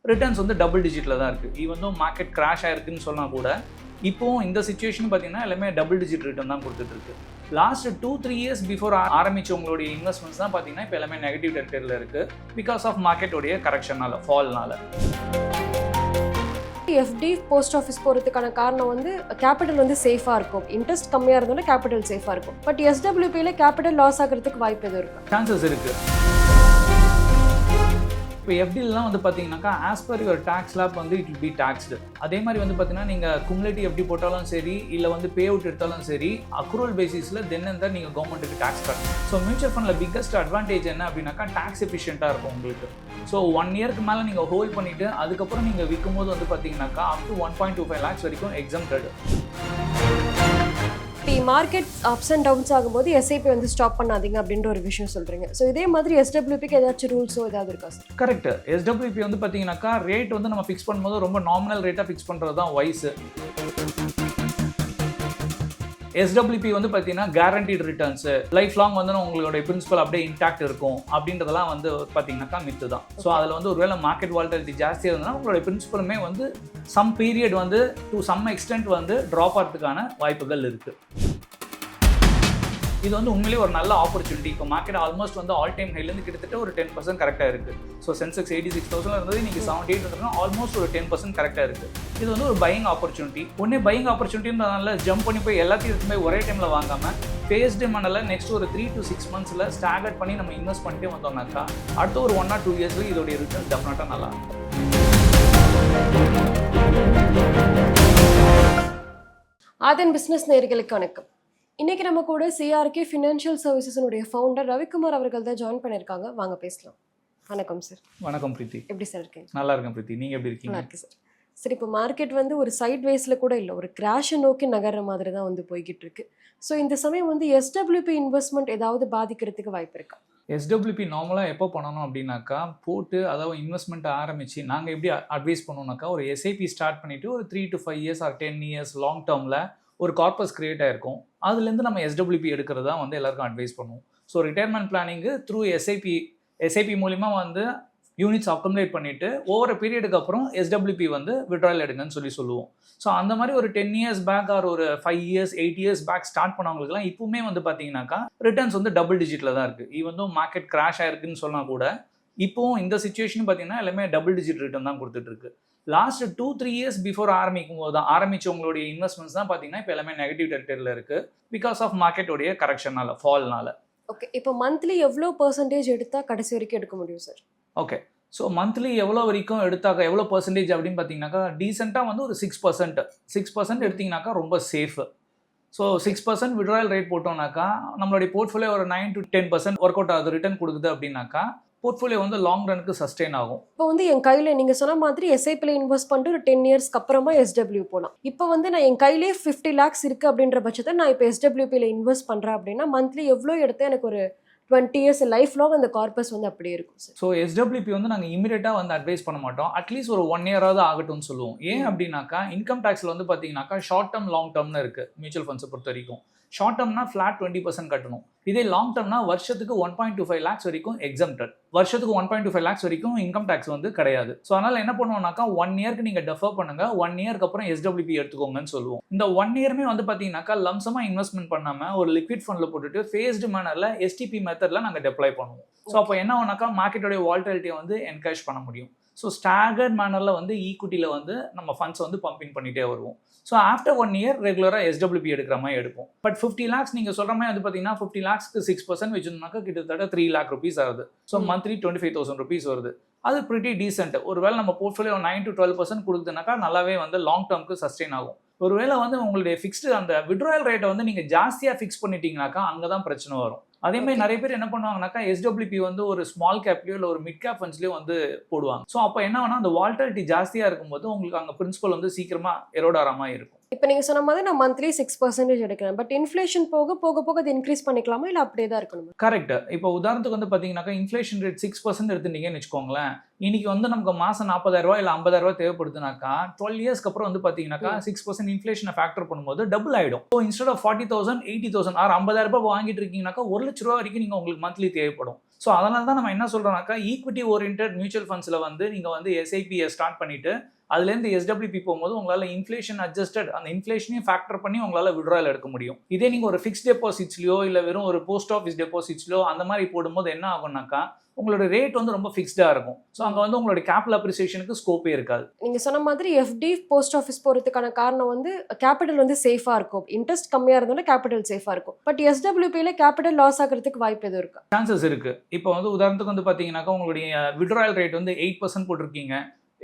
Returns வந்து double டிஜிட்டில் தான் இருக்குது. ஈவன் தோ மார்க்கெட் கிராஷ் ஆயிருக்குன்னு சொன்னால் கூட இப்போவும் இந்த சிச்சுவேஷன் பார்த்தீங்கன்னா எல்லாமே டபுள் டிஜிட் ரிட்டர்ன் தான் கொடுத்துட்ருக்கு. லாஸ்ட் 2-3 இயர்ஸ் பிஃபோர் ஆரம்பிச்ச உங்களுடைய இன்வெஸ்ட்மெண்ட்ஸ் தான் பார்த்தீங்கன்னா இப்போ எல்லாமே நெகட்டிவ் டெரிட்டரியில் இருக்குது. பிகாஸ் ஆஃப் மார்க்கெட்டோடைய கரெக்ஷனால, ஃபால்னால. எஃப்டி போஸ்ட் ஆஃபீஸ் போகிறதுக்கான காரணம் வந்து கேபிட்டல் வந்து சேஃபாக இருக்கும். இன்ட்ரெஸ்ட் கம்மியாக இருந்தோன்னா கேபிட்டல் சேஃபாக இருக்கும். பட் எஸ்டபிள்யூபியில் கேபிட்டல் லாஸ் ஆகிறதுக்கு வாய்ப்பு எதுவும் இருக்கு? சான்சஸ் இருக்குது. இப்போ எஃப்டிலாம் வந்து பார்த்தீங்கன்னாக்கா as per your tax slab வந்து இட் வில் பி டாக்ஸ்டு. அதே மாதிரி வந்து பார்த்தீங்கன்னா நீங்கள் குமுலேட்டிவ் எஃப்டி போட்டாலும் சரி, இல்லை வந்து பே அவுட் எடுத்தாலும் சரி, அக்ரூவல் பேசிஸில் தென் தான் நீங்கள் கவர்மெண்ட்டுக்கு டேக்ஸ் கட்டணும். ஸோ மியூச்சுவல் ஃபண்டில் பிக்கஸ்ட் அட்வான்டேஜ் என்ன அப்படின்னாக்கா டேக்ஸ் எஃபிஷியண்ட்டாக இருக்கும் உங்களுக்கு. ஸோ 1 இயருக்கு மேலே நீங்கள் ஹோல்ட் பண்ணிவிட்டு அதுக்கப்புறம் நீங்கள் விற்கும் போது வந்து பார்த்தீங்கன்னாக்கா அப் டு 1.25 lakhs வரைக்கும் exempted. Market ups and downs ஆகும்போது எஸ்ஐபி வந்து ஸ்டாப் பண்ணாதீங்க அப்படின்ற ஒரு விஷயம் சொல்கிறீங்க. ஸோ இதே மாதிரி எஸ்டபிள்யூபிக்கு ஏதாச்சும் ரூல்ஸோ ஏதாவது இருக்கா சார்? கரெக்ட். எஸ்டபிள்யூபி வந்து பார்த்தீங்கன்னாக்கா ரேட் வந்து நம்ம ஃபிக்ஸ் பண்ணும்போது ரொம்ப நாமினல் ரேட்டாக ஃபிக்ஸ் பண்ணுறது தான் வைஸ். எஸ்டபிள்யூபி வந்து பார்த்தீங்கன்னா கேரண்டீட் ரிட்டர்ன்ஸ், லைஃப் லாங் வந்து உங்களுடைய பிரின்சிபல் அப்படியே இன்டாக்ட் இருக்கும் அப்படின்றதெல்லாம் வந்து பார்த்தீங்கன்னாக்கா மித்து தான். ஸோ அதில் வந்து ஒருவேளை மார்க்கெட் வாலட்டிலிட்டி ஜாஸ்தியாக இருந்ததுன்னா உங்களுடைய பிரின்சிபலுமே வந்து சம் பீரியட் வந்து டு சம் எக்ஸ்டென்ட் வந்து ட்ராப் ஆகிறதுக்கான வாய்ப்புகள் இருக்குது. இது வந்து உண்மையிலேயே ஒரு நல்ல ஆப்பர்ச்சுனிட்டி. இப்போ மார்க்கெட் ஆல்மோஸ்ட் வந்து ஆல் டைம் ஹைலேருந்து கிட்டத்தட்ட ஒரு 10% கரெக்டாக இருக்குது. ஸோ சென்செக்ஸ் 86,000 இருந்தது, நீங்கள் 78 இருந்ததுன்னா ஆல்மோஸ்ட் ஒரு 10% கரெக்டாக இருக்குது. இது வந்து ஒரு பையிங் ஆப்பர்ச்சுனிட்டி. ஒன்றே பையிங் ஆப்பர்ச்சுனிட்டின்றதுனால ஜம்ப் பண்ணி போய் எல்லாத்தையும் எடுத்து ஒரே டைமில் வாங்காமல் ஃபேஸ்டு மண்ணில் நெக்ஸ்ட் ஒரு 3 to 6 months ஸ்டாகர்ட் பண்ணி நம்ம இன்வெஸ்ட் பண்ணிட்டே வந்தோம்னாக்கா அடுத்த ஒரு 1 or 2 years இதோடைய ரிட்டர்ன்ஸ் டெஃபினட்டாக நல்லா இருக்கும். ஆதன் பிஸ்னஸ் நேயர்களுக்கு வணக்கம். இன்னைக்கு நம்ம கூட சிஆர்கே ஃபினான்ஷியல் சர்வீசஸினுடைய ஃபவுண்டர் ரவிக்குமார் அவர்கள் தான் ஜாயின் பண்ணியிருக்காங்க. வாங்க பேசலாம். வணக்கம் சார். வணக்கம் பிரீத்தி. எப்படி சார் இருக்கீங்க? நல்லா இருக்கேன் பிரீத்தி, நீங்கள் எப்படி இருக்கீங்க? நல்லா இருக்கு சார். சரி, இப்போ மார்க்கெட் வந்து ஒரு சைட் வேஸில் கூட இல்லை, ஒரு கிராஷை நோக்கி நகர்ற மாதிரி தான் வந்து போய்கிட்டு இருக்கு. ஸோ இந்த சமயம் வந்து எஸ்டபிள்யூபி இன்வெஸ்ட்மெண்ட் ஏதாவது பாதிக்கிறதுக்கு வாய்ப்பு இருக்கா? எஸ்டபிள்யூபி நார்மலாக எப்போ பண்ணணும் அப்படின்னாக்கா போட்டு அதாவது இன்வெஸ்ட்மெண்ட் ஆரம்பித்து நாங்கள் எப்படி அட்வைஸ் பண்ணோம்னாக்கா ஒரு எஸ்ஐபி ஸ்டார்ட் பண்ணிவிட்டு ஒரு 3 to 5 years or 10 years long டேர்மில் ஒரு கார்பஸ் கிரியேட் ஆகிருக்கும். அதுலேருந்து நம்ம எஸ்டபிள்யூபி எடுக்கிறது தான் வந்து எல்லாருக்கும் அட்வைஸ் பண்ணுவோம். So retirement planning through SIP மூலிமா வந்து யூனிட்ஸ் அக்குமுலேட் பண்ணிவிட்டு ஒவ்வொரு பீரியடுக்கு அப்புறம் எஸ்டபிள்யூபி வந்து விட்ராயல் எடுங்கன்னு சொல்லுவோம். ஸோ அந்த மாதிரி ஒரு 10 years பேக் ஆர் ஒரு 5 years 8 years பேக் ஸ்டார்ட் பண்ணவங்களுக்குலாம் இப்போவுமே வந்து பார்த்தீங்கன்னாக்கா ரிட்டர்ன்ஸ் வந்து டபுள் டிஜிட்டில் தான் இருக்குது. ஈவன் தோ மார்க்கெட் கிராஷ் ஆயிருக்குன்னு சொன்னால் கூட இப்போவும் இந்த சிச்சுவேஷன் பார்த்தீங்கன்னா எல்லாமே டபுள் டிஜிட் ரிட்டர்ன் தான் கொடுத்துட்ருக்கு. லாஸ்ட் 2-3 இயர்ஸ் பிஃபோர் ஆரம்பிச்ச உங்களுடைய இன்வெஸ்ட்மெண்ட்ஸ் தான் பார்த்தீங்கன்னா இப்போ எல்லாமே நெகட்டிவ் டெரிட்டரியில் இருக்குது. பிகாஸ் ஆஃப் மார்க்கெட்டோடைய கரெக்ஷனால, ஃபால்னால. ஓகே, இப்போ மந்த்லி எவ்வளோ % எடுத்தால் கடைசி வரைக்கும் எடுக்க முடியும் சார்? ஓகே, ஸோ மந்த்லி எவ்வளோ வரைக்கும் எடுத்தாக்கா எவ்வளோ பர்சன்டேஜ் அப்படின்னு பார்த்தீங்கன்னாக்கா டீசெண்டாக வந்து ஒரு 6% எடுத்திங்கனாக்கா ரொம்ப சேஃபு. ஸோ 6% விட்ராயல் ரேட் போட்டோம்னாக்கா நம்மளுடைய போர்ட்ஃபோலியோ ஒரு 9 to 10% ஒர்க் அவுட் ஆகுது, ரிட்டர்ன் கொடுக்குது அப்படின்னாக்கா போர்ட்ஃபோலியோ வந்து லாங் ரனுக்கு சஸ்டெயின் ஆகும். இப்போ வந்து என் கையில் நீங்கள் சொன்ன மாதிரி எஸ்ஐபியில் இன்வெஸ்ட் பண்ணிட்டு ஒரு 10 yearsக்கு அப்புறமா எஸ்டபிள்யூ போகலாம். இப்போ வந்து நான் என் கையிலே 50 lakhs இருக்குது அப்படின்ற பட்சத்தை நான் இப்போ எஸ்டபிள்யூபியில் இன்வெஸ்ட் பண்ணுறேன் அப்படின்னா மந்த்லி எவ்வளோ எடுத்தால் எனக்கு ஒரு 20 years லைஃப் லாங் அந்த கார்பஸ் வந்து அப்படியே இருக்கும் சார்? ஸோ எஸ்டபிள்யூபி வந்து நாங்கள் இமீடியட்டாக வந்து அட்வைஸ் பண்ண மாட்டோம். அட்லீஸ்ட் ஒரு 1 year ஆகட்டும்னு சொல்லுவோம். ஏன் அப்படின்னாக்கா இன்கம் டேக்ஸில் வந்து பார்த்தீங்கன்னாக்கா ஷார்ட் டேர்ம் லாங் டேர்ம்னு இருக்குது. மியூச்சுவல் ஃபண்ட்ஸை பொறுத்த வரைக்கும் ஷார்ட் டேர்ம்னா ஃபிளாட் 20% கட்டணும். இதே லாங் டேர்ம்னா வருஷத்துக்கு 1.25 lakhs வரைக்கும் எக்ஸம்டட். வருஷத்துக்கு 1.25 lakhs வரைக்கும் இன்கம் டேக்ஸ் வந்து கிடையாது. ஸோ அதனால் என்ன பண்ணுவோம்னாக்கா 1 yearக்கு நீங்கள் டெஃபர் பண்ணுங்க, 1 yearக்கு அப்புறம் எஸ்டபிள்யூபி எடுத்துக்கோங்கன்னு சொல்லுவோம். இந்த 1 yearமே வந்து பார்த்தீங்கன்னாக்கா லம்சமாக இன்வெஸ்ட்மெண்ட் பண்ணாமல் ஒரு லிக்விட் ஃபண்டில் போட்டுட்டு ஃபேஸ்டு மேனரில் எஸ்டிபி மெத்தடில் நாங்கள் டெப்ளாய் பண்ணுவோம். ஸோ அப்போ என்ன ஆகுனாக்கா மார்க்கெட்டோடைய வாலட்டிலிட்டியை வந்து என்கரேஜ் பண்ண முடியும். ஸோ ஸ்டாகர்ட் மேனரில் வந்து ஈக்விட்டியில் வந்து நம்ம ஃபண்ட்ஸ் வந்து பம்பிங் பண்ணிகிட்டே வருவோம். ஸோ ஆஃப்டர் 1 year ரெகுலராக எஸ்டபிள்யூபி எடுக்கிற மாதிரி எடுப்போம். பட் 50 lakhs நீங்கள் சொல்கிற மாதிரி வந்து பார்த்தீங்கன்னா 50 lakhsக்கு 6% வச்சுருந்தாக்கா கிட்டத்தட்ட 3 lakh rupees ஆகுது. ஸோ மந்த்லி 25,000 rupees வருது. அது ப்ரிட்டி டீசென்ட். ஒருவேளை நம்ம போர்ட்ஃபோலியோ 9 to 12% கொடுக்குதுனாக்கா நல்லாவே வந்து லாங் டேர்முக்கு சஸ்டெயின் ஆகும். ஒருவேளை வந்து உங்களுடைய ஃபிக்ஸ்டு அந்த விட்ராயல் ரேட்டை வந்து நீங்கள் ஜாஸ்தியாக ஃபிக்ஸ் பண்ணிட்டீங்கனாக்கா அங்கே தான் பிரச்சனை வரும். அதே மாதிரி Okay. நிறைய பேர் என்ன பண்ணுவாங்கனாக்கா எஸ்டபிள்யூபி வந்து ஒரு ஸ்மால் கேப்லயோ இல்லை ஒரு மிட் கேப் ஃபண்ட்ஸ்லயோ வந்து போடுவாங்க. ஸோ அப்போ என்ன ஆகும்னா அந்த வால்டாலிட்டி ஜாஸ்தியாக இருக்கும்போது உங்களுக்கு அங்கே பிரின்சிபல் வந்து சீக்கிரமா எரோட் ஆகிற மாதிரி இருக்கும். இப்போ நீங்க சொன்ன மாதிரி நான் மந்த்லி 6% எடுக்கிறேன். பட் இன்ஃப்ளேஷன் போக போக போக அது இன்க்ரீஸ் பண்ணிக்கலாமா இல்ல அப்படியே தான் இருக்கணுமா? கரெக்ட். இப்போ உதாரணத்துக்கு வந்து பார்த்தீங்கன்னாக்கா இன்ஃப்ளேஷன் ரேட் 6% எடுத்துட்டீங்கன்னு வச்சுக்கோங்களேன். இன்னைக்கு வந்து நமக்கு மாசம் 40,000 இல்லை 50,000 தேவைப்படுதுனாக்கா 12 இயர்ஸ்க்கு அப்புறம் வந்து பார்த்தீங்கன்னாக்கா 6% இன்ஃப்ளேஷனை ஃபேக்டர் பண்ணும்போது டபுள் ஆயிடும். ஸோ இன்ஸ்டெட் ஆஃப் 40,000 80,000 ஆர் 50,000 வாங்கிட்டு இருக்கீங்கன்னாக்கா 1,00,000 ரூபா வரைக்கும் நீங்கள் உங்களுக்கு மந்த்லி தேவைப்படும். ஸோ அதனால தான் நம்ம என்ன சொல்றோம்னாக்கா ஈக்விட்டி ஓரியன்ட் மியூச்சுவல் ஃபண்ட்ஸில் வந்து நீங்கள் வந்து எஸ்ஐபியை ஸ்டார்ட் பண்ணிட்டு அதுலேருந்து எஸ்டபிள்யூபி போகும்போது உங்களால் இன்ஃப்ளேஷன் அட்ஜஸ்டட் அந்த இன்ஃப்ளேஷனையும் ஃபேக்டர் பண்ணி உங்களால் விட்ராயல் எடுக்க முடியும். இதே நீங்கள் ஒரு ஃபிக்ஸ்ட் டெபாசிட்ஸ்லையோ இல்லை வெறும் ஒரு போஸ்ட் ஆஃபீஸ் டெபாசிட்ஸ்லையோ அந்த மாதிரி போடும்போது என்ன ஆகும்னாக்கா உங்களோட ரேட் வந்து ரொம்ப ஃபிக்ஸ்டாக இருக்கும். ஸோ அங்கே வந்து உங்களோட கேபிட்டல் அப்ரிசியேஷனுக்கு ஸ்கோப்பே இருக்காது. நீங்க சொன்ன மாதிரி எஃப்டி போஸ்ட் ஆஃபீஸ் போறதுக்கான காரணம் வந்து கேபிட்டல் வந்து சேஃபா இருக்கும். இன்ட்ரெஸ்ட் கம்மியா இருந்தாலும் கேபிட்டல் சேஃபா இருக்கும். பட் எஸ்டபிள்யூபில கேபிட்டல் லாஸ் ஆகிறதுக்கு வாய்ப்பு எதுவும் இருக்கா? சான்சஸ் இருக்கு. இப்போ வந்து உதாரணத்துக்கு வந்து பார்த்தீங்கன்னாக்கா உங்களுடைய விட்ராயல் ரேட் வந்து 8% போட்டிருக்கீங்க.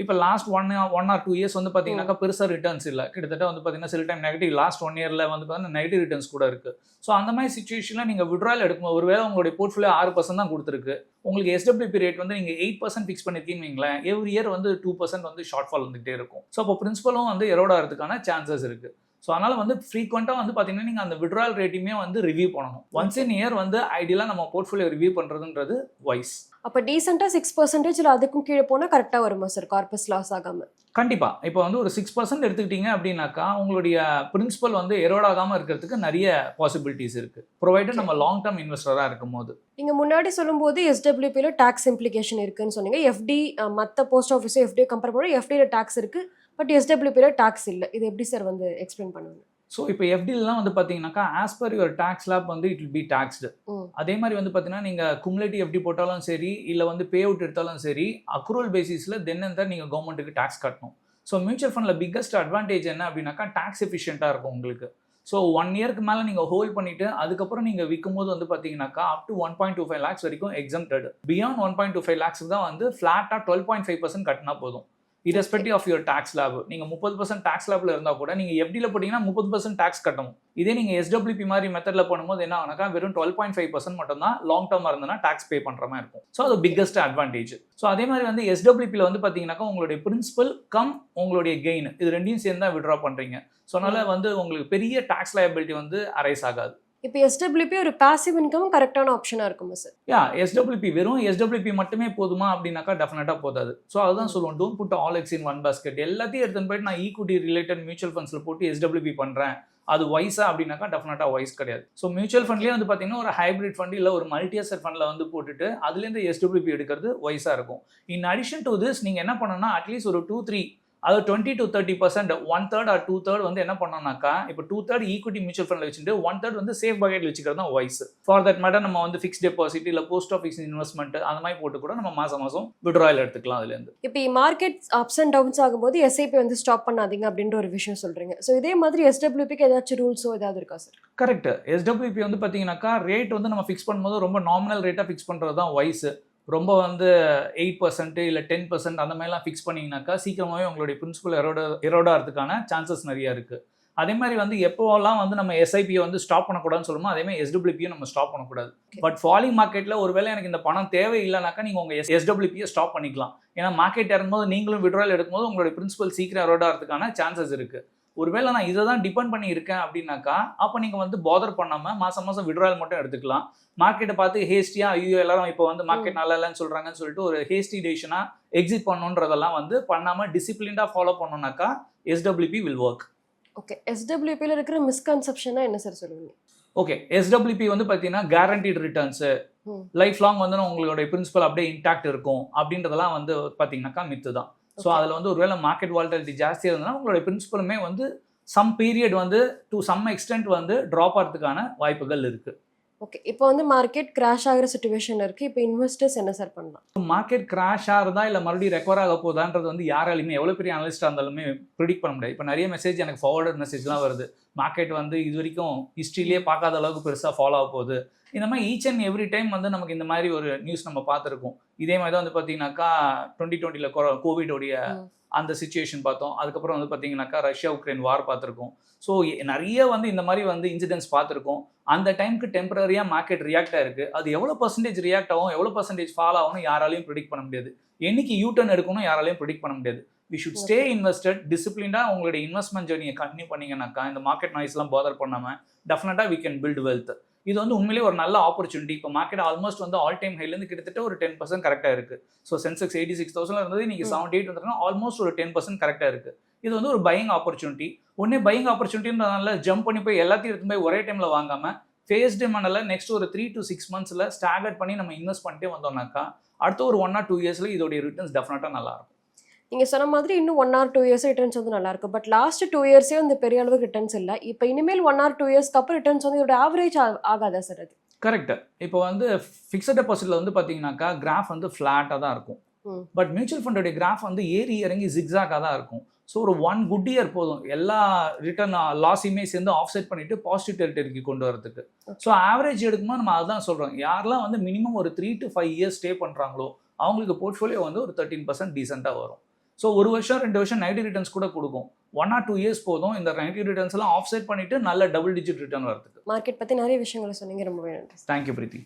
இப்போ லாஸ்ட் ஒன் ஆர் 2 இயர்ஸ் வந்து பார்த்தீங்கன்னாக்கா பெருசாக ரிட்டர்ன்ஸ் இல்லை. கிட்டத்தட்ட வந்து பார்த்தீங்கன்னா சில டைம் நெகட்டிவ் லாஸ்ட் 1 இயரில் வந்து பார்த்தீங்கன்னா நெகட்டிவ் ரிட்டர்ன்ஸ் கூட இருக்குது. ஸோ அந்த மாதிரி சுச்சுவேஷனில் நீங்கள் விட்ராயல் எடுக்கும்போது ஒருவேளை உங்களுடைய போர்ட்ஃபோலியோ 6% தான் கொடுத்துருக்கு. உங்களுக்கு எஸ்டபிள்யூபி ரேட் வந்து நீங்கள் 8% ஃபிக்ஸ் பண்ணியிருக்கீங்கன்னு வைங்களேன், எவ்ரி இயர் வந்து 2% வந்து ஷார்ட் ஃபால் வந்துகிட்டே இருக்கும். ஸோ அப்போ பிரின்சிபலும் வந்து எரோட் ஆகிறதுக்கான சான்சஸ் இருக்குது. ஸோ அதனால் வந்து ஃப்ரீக்வெண்ட்டாக வந்து பார்த்தீங்கன்னா நீங்கள் அந்த விட்ராயல் ரேட்டையுமே வந்து ரிவ்யூ பண்ணணும். ஒன்ஸ் இன் இயர் வந்து ஐடியலாக நம்ம போர்ட்ஃபோலியோ ரிவ்யூ பண்ணுறதுன்றது வைஸ். அப்போ டீசெண்டாக 6% இல்லை அதுக்கும் கீழே போனால் கரெக்டாக வருமா சார் கார்பஸ் லாஸ் ஆகாமல்? கண்டிப்பாக. இப்போ வந்து ஒரு 6% எடுத்துக்கிட்டீங்க அப்படின்னாக்கா உங்களுடைய பிரின்சிபல் வந்து எரோட் ஆகாமல் இருக்கிறதுக்கு நிறைய பாசிபிலிட்டிஸ் இருக்குது, ப்ரொவைடட் நம்ம லாங் டேர்ம் இன்வெஸ்டராக இருக்கும் போது. நீங்கள் முன்னாடி சொல்லும்போது எஸ்டபிள்யூபியில் டேக்ஸ் இம்ப்ளிகேஷன் இருக்குன்னு சொன்னீங்க. எஃப்டி மற்ற போஸ்ட் ஆஃபீஸோ எஃப்டியை கம்பேர் பண்ணி எஃப்டியில் டேக்ஸ் இருக்குது, பட் எஸ்டபிள்யூபியில் டேக்ஸ் இல்லை. இது எப்படி சார் வந்து எக்ஸ்பிளைன் பண்ணுவீங்க? ஸோ இப்போ எஃப்டிலாம் வந்து பார்த்தீங்கன்னாக்கா as per your tax slab வந்து இட் வில் பி டாக்ஸ்டு. அதே மாதிரி வந்து பார்த்தீங்கன்னா நீங்கள் குமுலேட்டிவ் எஃப்டி போட்டாலும் சரி இல்லை வந்து பே அவுட் எடுத்தாலும் சரி அக்ரூவல் பேசிஸில் தென் அண்ட் தான் நீங்கள் கவர்மெண்ட்டுக்கு டேக்ஸ் கட்டணும். ஸோ மியூச்சுவல் ஃபண்டில் பிக்கஸ்ட் அட்வான்டேஜ் என்ன அப்படின்னாக்கா டேக்ஸ் எஃபிஷியண்ட்டாக இருக்கும் உங்களுக்கு. ஸோ 1 இயர்க்கு மேலே நீங்கள் ஹோல்ட் பண்ணிவிட்டு அதுக்கப்புறம் நீங்கள் விற்கும்போது வந்து பார்த்தீங்கன்னாக்கா அப் டு 1.25 lakhs வரைக்கும் எக்ஸம்ப்டட். பியாண்ட் 1.25 lakhs தான் வந்து ஃப்ளாட்டாக 12.5% கட்டினா போதும், irrespective of your tax slab. நீங்கள் 30% tax slabல இருந்தால் கூட நீங்கள் எஃப்டியில் போட்டிங்கன்னா 30% டேக்ஸ் கட்டணும். இதே நீங்கள் எஸ்டபிள்யூபி மாதிரி மெத்தடில் பண்ணும்போது என்ன ஆகுனாக்கா வெறும் 12.5% மட்டும்தான் லாங் டேர்மாக இருந்ததுன்னா டேக்ஸ் பே பண்ணுற மாதிரி இருக்கும். ஸோ அது பிக்கஸ்ட் அட்வான்டேஜ். ஸோ அதே மாதிரி வந்து எஸ்டபிள்யூபியில் வந்து பார்த்தீங்கன்னாக்கா உங்களுடைய பிரின்சிபல் கம் உங்களுடைய கெயின் இது ரெண்டையும் சேர்ந்து தான் விட்ரா பண்ணுறீங்க. ஸோ அதனால் வந்து உங்களுக்கு பெரிய டேக்ஸ் லயபிலிட்டி வந்து அரைஸ் ஆகாது. இப்போ எஸ்டபிள்யூபி ஒரு பாசிவ் இன்கம் கரெக்டான ஆப்ஷனாக இருக்குமா சார்? எஸ்டபிள்யூபி வெறும் எஸ்டபிள்யூபி மட்டுமே போதுமா அப்படின்னாக்கா டெஃபினட்டாக போதாது. ஸோ அதுதான் சொல்லுவோம், don't put all eggs in one basket. எல்லாத்தையும் எடுத்துன்னு போயிட்டு நான் ஈக்விட்டி ரிலேட்டட் மியூச்சுவல் ஃபண்ட்ஸில் போட்டு எஸ்டபிள்யூபி பண்ணுறேன் அது வைஸா அப்படின்னாக்கா டெஃபினட்டாக வைஸ் கிடையாது. ஸோ மியூச்சுவல் ஃபண்ட்லேயே வந்து பார்த்தீங்கன்னா ஒரு ஹைப்ரிட் ஃபண்ட் இல்லை ஒரு மல்டி அசெட் ஃபண்டில் வந்து போட்டுட்டு அதுலேருந்து எஸ்டபிள்யூபி எடுக்கிறது வைஸாக இருக்கும். இன் அடிஷன் டு திஸ் நீங்கள் என்ன பண்ணணும்னா அட்லீஸ்ட் ஒரு 2-3 அதாவது 20 to 30% 1/3 or 2/3 வந்து என்ன பண்ணோம்னாக்கா இப்போ 2/3 ஈக்விட்டி மியூச்சுவல் ஃபண்டில் வச்சுட்டு 1/3 வந்து சேஃப் பக்கெட்டில் வச்சுக்கிறது தான் வைஸ். ஃபார் தட் மேட்டர் நம்ம வந்து ஃபிக்ஸ் டெபாசிட் இல்லை போஸ்ட் ஆஃபீஸ் இன்வெஸ்ட்மெண்ட் அந்த மாதிரி போட்டு கூட நம்ம மாதம் விட்ராயல் எடுத்துக்கலாம் அதுலேருந்து. இப்போ மார்க்கெட் அப்ஸ் அண்ட் டவுன்ஸ் ஆகும்போது எஸ்ஐபி வந்து ஸ்டாப் பண்ணாதீங்க அப்படின்ற ஒரு விஷயம் சொல்றீங்க. ஸோ இதே மாதிரி எஸ்டபிள்யூபிக்கு ஏதாச்சும் ரூல்ஸோ ஏதாவது இருக்கா சார்? கரெக்ட். எஸ்டபிள்யூபி வந்து பார்த்தீங்கன்னாக்கா ரேட் வந்து நம்ம ஃபிக்ஸ் பண்ணும்போது ரொம்ப நாமினல் ரேட்டாக ஃபிக்ஸ் பண்ணுறது தான் வைஸ். ரொம்ப வந்து 8% இல்லை 10% அந்த மாதிரிலாம் ஃபிக்ஸ் பண்ணிங்கனாக்கா சீக்கிரமாகவே உங்களுடைய பிரின்சிபல் எரோடாகிறதுக்கான சான்சஸ் நிறையா இருக்குது. அதே மாதிரி வந்து எப்போலாம் வந்து நம்ம எஸ்ஐபியை வந்து ஸ்டாப் பண்ணக்கூடாதுன்னு சொல்லுமோ அதே மாதிரி எஸ்டபிள்யூபியும் நம்ம ஸ்டாப் பண்ணக்கூடாது. பட் ஃபாலிங் மார்க்கெட்டில் ஒருவேளை எனக்கு இந்த பணம் தேவை இல்லைனாக்கா நீங்கள் உங்கள் எஸ்டபிள்யூபியை ஸ்டாப் பண்ணிக்கலாம். ஏன்னா மார்க்கெட் இறங்கும்போது நீங்களும் விட்ராயல் எடுக்கும்போது உங்களுடைய பிரின்சிபல் சீக்கிரம் எரோடாகிறதுக்கான சான்சஸ் இருக்குது. ஒருவேளை நான் இதை தான் டிபெண்ட் பண்ணி இருக்கேன் அப்படின்னாக்கா அப்போ நீங்கள் வந்து பாதர் பண்ணாமல் மாதம் விட்ராயல் மட்டும் எடுத்துக்கலாம். மார்க்கெட்டை பார்த்து ஹேஸ்டியாக ஐயோ எல்லாரும் இப்போ வந்து மார்க்கெட் நல்லா இல்லைன்னு சொல்கிறாங்கன்னு சொல்லிட்டு ஒரு ஹேஸ்டி டெசிஷனாக எக்ஸிட் பண்ணணுன்றதெல்லாம் வந்து பண்ணாமல் டிசிப்ளின்டாக ஃபாலோ பண்ணோம்னாக்கா எஸ்டபிள்யூபி வில் ஒர்க். ஓகே, எஸ்டபிள்யூபியில் இருக்கிற மிஸ்கன்செப்ஷனாக என்ன சார் சொல்லுவீங்க? ஓகே, எஸ்டபிள்யூபி வந்து பார்த்தீங்கன்னா கேரண்டீட் ரிட்டர்ன்ஸு லைஃப் லாங் வந்து உங்களுடைய பிரின்சிபல் அப்படியே இன்டாக்ட் இருக்கும் அப்படின்றதெல்லாம் வந்து பார்த்தீங்கன்னாக்கா மித்து தான். ஸோ அதில் வந்து ஒருவேளை மார்க்கெட் வாலட்டிலிட்டி ஜாஸ்தியாக இருந்ததுன்னா உங்களுடைய பிரின்சிபலுமே வந்து சம் பீரியட் வந்து டு சம் எக்ஸ்டென்ட் வந்து ட்ராப் ஆகிறதுக்கான வாய்ப்புகள் இருக்குது. ஓகே, இப்போ வந்து மார்க்கெட் கிராஷ் ஆகிற சுச்சுவேஷன் இருக்குது. இப்போ இன்வெஸ்டர்ஸ் என்ன சார் பண்ணலாம்? மார்க்கெட் கிராஷ் ஆகிறதா இல்லை மறுபடியும் ரெக்கவர் ஆக போதான்றது வந்து யாராலுமே எவ்வளோ பெரிய அனலிஸ்டாக இருந்தாலுமே ப்ரிடிக்ட் பண்ண முடியாது. இப்போ நிறைய மெசேஜ் எனக்கு ஃபார்வர்டட் மெசேஜ்லாம் வருது, மார்க்கெட் வந்து இது வரைக்கும் ஹிஸ்ட்ரியிலே பார்க்காத அளவுக்கு பெருசாக ஃபாலோ ஆக போகுது. இந்த மாதிரி ஈச் அண்ட் எவ்ரி டைம் வந்து நமக்கு இந்த மாதிரி ஒரு நியூஸ் நம்ம பார்த்துருக்கோம். இதே மாதிரி தான் வந்து பார்த்தீங்கன்னாக்கா 2020 கோவிடோடைய அந்த சுச்சுவேஷன் பார்த்தோம். அதுக்கப்புறம் வந்து பார்த்தீங்கன்னாக்கா ரஷ்யா உக்ரைன் வார் பார்த்துருக்கோம். ஸோ நிறைய வந்து இந்த மாதிரி வந்து இன்சிடென்ட்ஸ் பார்த்துருக்கோம். அந்த டைமுக்கு டெம்பரரியாக மார்க்கெட் ரியாக்ட் ஆயிருக்கு. அது எவ்வளோ பர்சன்டேஜ் ரியாக்ட் ஆகும், எவ்வளோ பர்சன்டேஜ் ஃபால் ஆகும்னு யாராலையும் ப்ரிடிக்ட் பண்ண முடியாது. என்னைக்கு யூ டர்ன் எடுக்கணும் யாராலையும் ப்ரிடிக்ட் பண்ண முடியாது. வி ஷுட் ஸ்டே இன்வெஸ்டட், டிசிப்ளின்டாக உங்களுடைய இன்வெஸ்ட்மெண்ட் ஜர்னியை கண்டினியூ பண்ணீங்கன்னாக்கா இந்த மார்க்கெட் நாய்ஸ்லாம் பாதர் பண்ணாமல் டெஃபினட்டாக வி கேன் பில்ட் வெல்த். இது வந்து உண்மையிலேயே ஒரு நல்ல ஆப்பர்ச்சுனிட்டி. இப்போ மார்க்கெட் ஆல்மோஸ்ட் வந்து ஆல் டைம் ஹைலேருந்து கிட்டத்தட்ட ஒரு 10% கரெக்டாக இருக்குது. ஸோ சென்செக்ஸ் 86,000 இருந்தது, நீங்கள் 78 வந்துருன்னா ஆல்மோஸ்ட் ஒரு 10% கரெக்டாக இருக்குது. இது வந்து ஒரு பையிங் ஆப்பர்ச்சுனிட்டி. ஒன்னே பையிங் ஆப்பர்ச்சுனிட்டின்றதுனால ஜம்ப் பண்ணி போய் எல்லாத்தையும் எடுத்து போய் ஒரே டைமில் வாங்காமல் ஃபேஸ் டிமாண்டில் நெக்ஸ்ட் ஒரு 3 to 6 months ஸ்டாகர்ட் பண்ணி நம்ம இன்வெஸ்ட் பண்ணிட்டே வந்தோம்னாக்கா அடுத்த ஒரு 1 or 2 years இதோடைய ரிட்டர்ன்ஸ் டெஃபினட்டாக நல்லா இருக்கும். நீங்க சொன்ன மாதிரி இன்னும் 1 or 2 years ரிட்டர்ன்ஸ் வந்து நல்லா இருக்கும். பட் லாஸ்ட் 2 yearsே வந்து பெரிய அளவுக்கு ரிட்டர்ன்ஸ் இல்லை. இப்போ இனிமேல் 1 or 2 yearsக்கு அப்புறம் ரிட்டர்ன்ஸ் வந்து இதோட ஆவரேஜ் ஆகாதா சார் அது? கரெக்ட். இப்போ வந்து ஃபிக்ஸட் டெபாசிட்ல வந்து பார்த்தீங்கன்னாக்கா கிராஃப் வந்து ஃப்ளாட்டாக தான் இருக்கும். பட் மியூச்சுவல் ஃபண்டோடைய கிராஃப் வந்து ஏறி இறங்கி ஜிக்ஸாக்காக தான் இருக்கும். ஸோ ஒரு 1 good year போதும் எல்லா ரிட்டர்ன் லாஸையுமே சேர்ந்து ஆஃப்செட் பண்ணிட்டு பாசிட்டிவ் டெரிட்டரிக்கு கொண்டு வரதுக்கு. ஸோ ஆவரேஜ் எடுக்கும்போது நம்ம அதுதான் சொல்கிறோம். யாரெல்லாம் வந்து மினிமம் ஒரு 3 to 5 years ஸ்டே பண்ணுறாங்களோ அவங்களுக்கு போர்ட்ஃபோலியோ வந்து ஒரு 13% டீசெண்டாக வரும். ஸோ 1 வருஷம் 2 வருஷம் நெகட்டிவ் ரிட்டர்ன்ஸ் கூட கொடுக்கும். 1 or 2 years போதும் இந்த நெகட்டிவ் ரிட்டர்ன்ஸ் எல்லாம் ஆஃப்செட் பண்ணிட்டு நல்ல டபுள் டிஜிட் ரிட்டர்ன் வரதுக்கு. மார்க்கெட் பற்றி நிறைய விஷயங்களை சொன்னீங்க. ரொம்பவே நன்றி. தேங்க்யூ பிரீத்தி.